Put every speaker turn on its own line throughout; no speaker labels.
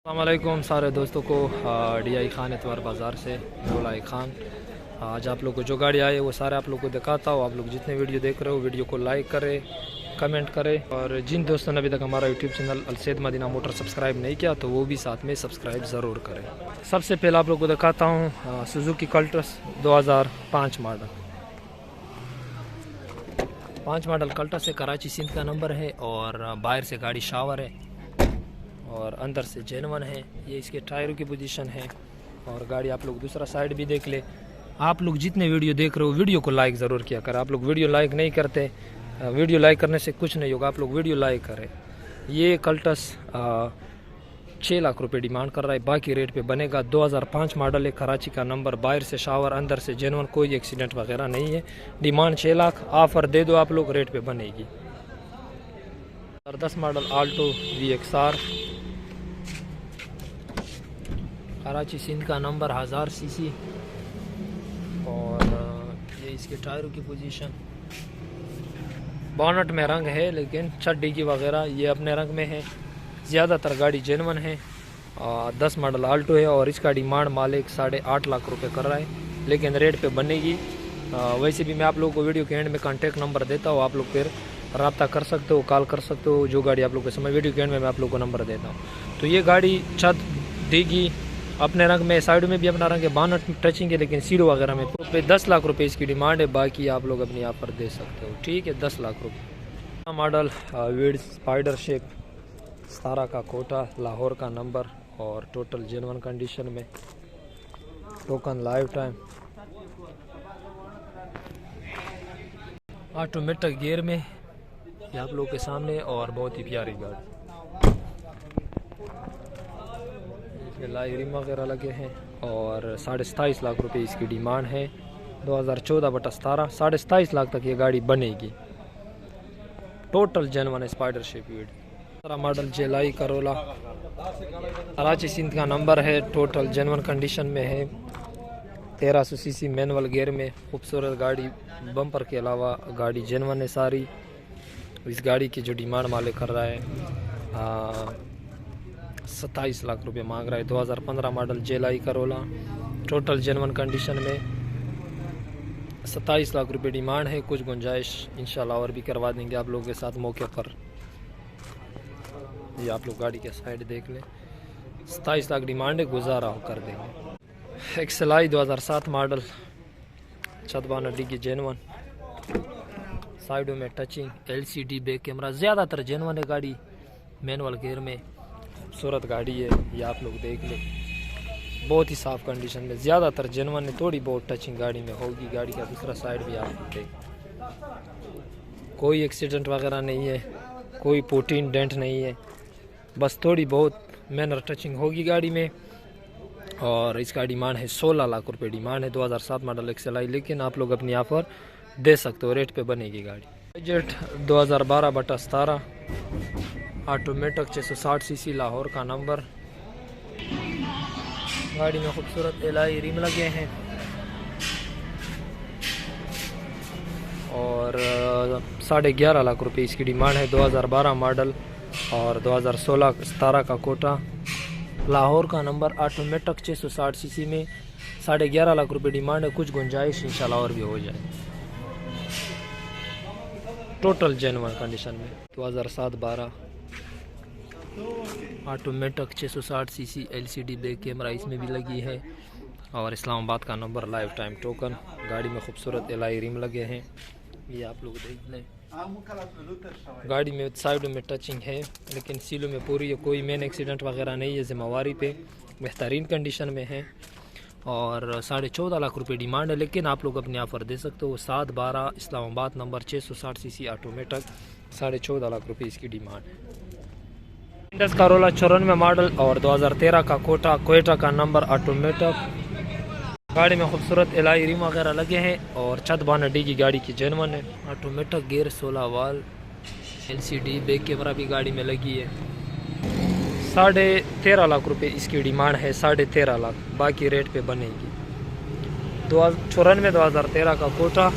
अस्सलामुअलैकुम सारे दोस्तों को DI खान एतवार बाज़ार से मौलाई खान। आज आप लोग को जो गाड़ी आई है वो सारे आप लोग को दिखाता हूँ। आप लोग जितने वीडियो देख रहे हो वीडियो को लाइक करें, कमेंट करें, और जिन दोस्तों ने अभी तक हमारा YouTube channel Al Saeed Madina motor subscribe नहीं किया तो वो भी साथ में सब्सक्राइब ज़रूर करें। सबसे पहले आप लोग को दिखाता हूँ Suzuki Cultus 2005 model. 5 model Cultus है, कराची सिंध का नंबर है और बाहर से गाड़ी शावर है और अंदर से जेनवन है। ये इसके टायरों की पोजीशन है और गाड़ी आप लोग दूसरा साइड भी देख ले। आप लोग जितने वीडियो देख रहे हो वीडियो को लाइक ज़रूर किया करें। आप लोग वीडियो लाइक नहीं करते, वीडियो लाइक करने से कुछ नहीं होगा, आप लोग वीडियो लाइक करें। ये कल्टस 6 लाख रुपए डिमांड कर रहा है, बाकी रेट पे बनेगा। 2005 मॉडल है, कराची का नंबर, बाहर से शावर, अंदर से जेनवन, कोई एक्सीडेंट वगैरह नहीं है। डिमांड 6 लाख, ऑफर दे दो आप लोग, रेट पे बनेगी। 10 model Alto VXR, Karachi Sindh का नंबर, 1000 सीसी और ये इसके टायरों की पोजीशन। बोनट में रंग है लेकिन छड्डी की वगैरह ये अपने रंग में है। ज़्यादातर गाड़ी जेनवन है। 10 मॉडल आल्टो है और इसका डिमांड मालिक 8.5 लाख रुपए कर रहा है, लेकिन रेट पे बनेगी। वैसे भी मैं आप लोगों को वीडियो के एंड में कॉन्टैक्ट नंबर देता हूँ, आप लोग फिर रब्ता कर सकते हो, कॉल कर सकते हो। जो गाड़ी आप लोग को समय वीडियो के एंड में मैं आप लोग को नंबर देता हूँ। तो ये गाड़ी छत देगी अपने रंग में, साइड में भी अपना रंग है, बानट टचिंग है, लेकिन सीडो वगैरह में पे 10 लाख रुपए इसकी डिमांड है। बाकी आप लोग अपनी यहाँ पर दे सकते हो, ठीक है। 10 लाख रुपए मॉडल वीड स्पाइडर शेप, 17 का कोटा, लाहौर का नंबर और टोटल जेनवन कंडीशन में, token life time, automatic gear में, ये आप लोग के सामने, और बहुत ही प्यारी गाड़ी। लाई रिम वगैरह लगे हैं और 27.5 लाख रुपए इसकी डिमांड है। 2014/17, 27.5 लाख तक ये गाड़ी बनेगी। टोटल जेनवन स्पाइडर शेप वीड। 17 model XLi Corolla, Karachi Sindh का नंबर है, टोटल जेनवन कंडीशन में है। 1300 सीसी मैनुअल गियर में, खूबसूरत गाड़ी, बम्पर के अलावा गाड़ी जेनवन है सारी। इस गाड़ी की जो डिमांड मालिक कर रहा है 27 लाख रुपए मांग रहा है। 2015 model XLi Corolla, total genuine condition में, 27 लाख रुपए डिमांड है। कुछ गुंजाइश इंशाल्लाह और भी करवा देंगे आप लोगों के साथ मौके पर। ये आप लोग गाड़ी के साइड देख लें, 27 लाख डिमांड है, गुजारा हो कर देंगे। एक्सएलआई 2007 मॉडल, छतबाना डिग्गी जेनवन, साइडों में टचिंग, LCD बैक कैमरा, ज़्यादातर जेनवन है गाड़ी, मैनुअल गियर में, खूबसूरत गाड़ी है। ये आप लोग देख लें, बहुत ही साफ़ कंडीशन में, ज़्यादातर जेनवन है, थोड़ी बहुत टचिंग गाड़ी में होगी। गाड़ी का दूसरा साइड भी आप देख, कोई एक्सीडेंट वगैरह नहीं है, कोई पोटीन डेंट नहीं है, बस थोड़ी बहुत मैनर टचिंग होगी गाड़ी में। और इसका डिमांड है 16 लाख रुपए डिमांड है। 2007 मॉडल एक्सएलआई, लेकिन आप लोग अपनी ऑफर दे सकते हो, रेट पे बनेगी गाड़ी। जेट 2012/17, ऑटोमेटिक 660 सीसी, लाहौर का नंबर। गाड़ी में खूबसूरत एलाई रिम लगे हैं और 11.5 लाख रुपए इसकी डिमांड है। 2012 मॉडल और 2016-17 का कोटा, लाहौर का नंबर, ऑटोमेटिक 660 सीसी में, 11.5 लाख रुपए डिमांड है। कुछ गुंजाइश इंशाल्लाह और भी हो जाए। टोटल जेनवन कंडीशन में, 2007-12, automatic 660 CC, LCD back camera इसमें भी लगी है और इस्लामाबाद का नंबर, लाइफ टाइम टोकन। गाड़ी में खूबसूरत एलाई रिम लगे हैं, ये आप लोग देख लें। गाड़ी में साइड में टचिंग है लेकिन सीलों में पूरी है, कोई मेन एक्सीडेंट वगैरह नहीं है, जिम्मेवारी पे बेहतरीन कंडीशन में है। और 14.5 लाख रुपए डिमांड है, लेकिन आप लोग अपने ऑफर दे सकते हो। 7/12 Islamabad number, 660 CC, automatic, 14.5 lakh रुपए इसकी डिमांड है। इंडस करोला 94 मॉडल और 2013 का कोटा, कोयटा का नंबर, ऑटोमेटिक। गाड़ी में खूबसूरत एलाई रिम वगैरह लगे हैं और छत बानडी की गाड़ी की जेनवन है। ऑटोमेटिक गियर, 16 वाल, LCD बैक कैमरा भी गाड़ी में लगी है। 13.5 लाख रुपए इसकी डिमांड है, 13.5 लाख, बाकी रेट पे बनेगी। 2013 का कोटा,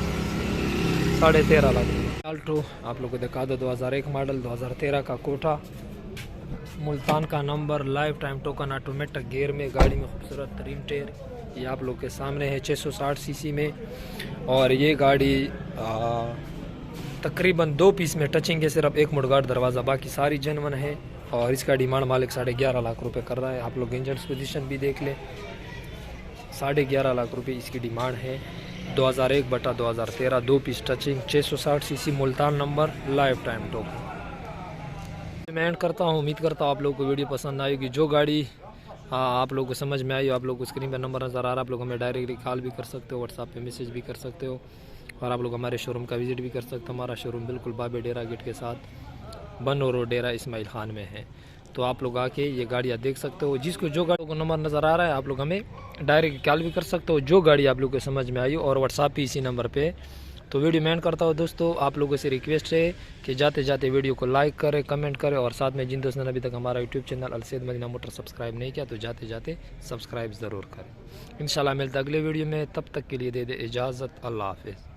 13.5 लाख। आल्टो आप लोग को दिखा दो, 2001 मॉडल, 2013 का कोटा, मुल्तान का number, life time token, automatic gear में, गाड़ी में खूबसूरत तरीन टायर ये आप लोग के सामने है 660 सीसी में। और ये गाड़ी तकरीबन 2 पीस में टचिंग है, सिर्फ एक मुडगार्ड दरवाज़ा, बाकी सारी जेन्युइन है। और इसका डिमांड मालिक 11.5 लाख रुपए कर रहा है। आप लोग इंजन पोजीशन भी देख लें, 11.5 लाख रुपए इसकी डिमांड है। 2001/2013 2 piece touching, 660 CC, Multan number, life time token. मैं एंड करता हूँ, उम्मीद करता हूँ आप लोगों को वीडियो पसंद आएगी। जो गाड़ी आप लोगों को समझ में आई हो, आप लोग को स्क्रीन पर नंबर नज़र आ रहा है, आप लोग हमें डायरेक्टली कॉल भी कर सकते हो, व्हाट्सएप पे मैसेज भी कर सकते हो, और आप लोग हमारे शोरूम का विज़िट भी कर सकते हो। हमारा शोरूम बिल्कुल बाबे डेरा गेट के साथ बनो रोड डेरा इस्माइल खान में है। तो आप लोग आके ये गाड़ियाँ देख सकते हो। जिसको जो गाड़ी को नंबर नज़र आ रहा है आप लोग हमें डायरेक्ट कॉल भी कर सकते हो, जो गाड़ी आप लोग को समझ में आई हो, और व्हाट्सएप भी इसी नंबर पे। तो वीडियो मैं एंड करता हूँ दोस्तों, आप लोगों से रिक्वेस्ट है कि जाते जाते वीडियो को लाइक करें, कमेंट करें, और साथ में जिन दोस्तों ने अभी तक हमारा YouTube channel Al Saeed Madina motor subscribe नहीं किया तो जाते जाते सब्सक्राइब ज़रूर करें। इंशाल्लाह मिलता अगले वीडियो में, तब तक के लिए दे दे इजाज़त। अल्लाह हाफिज़।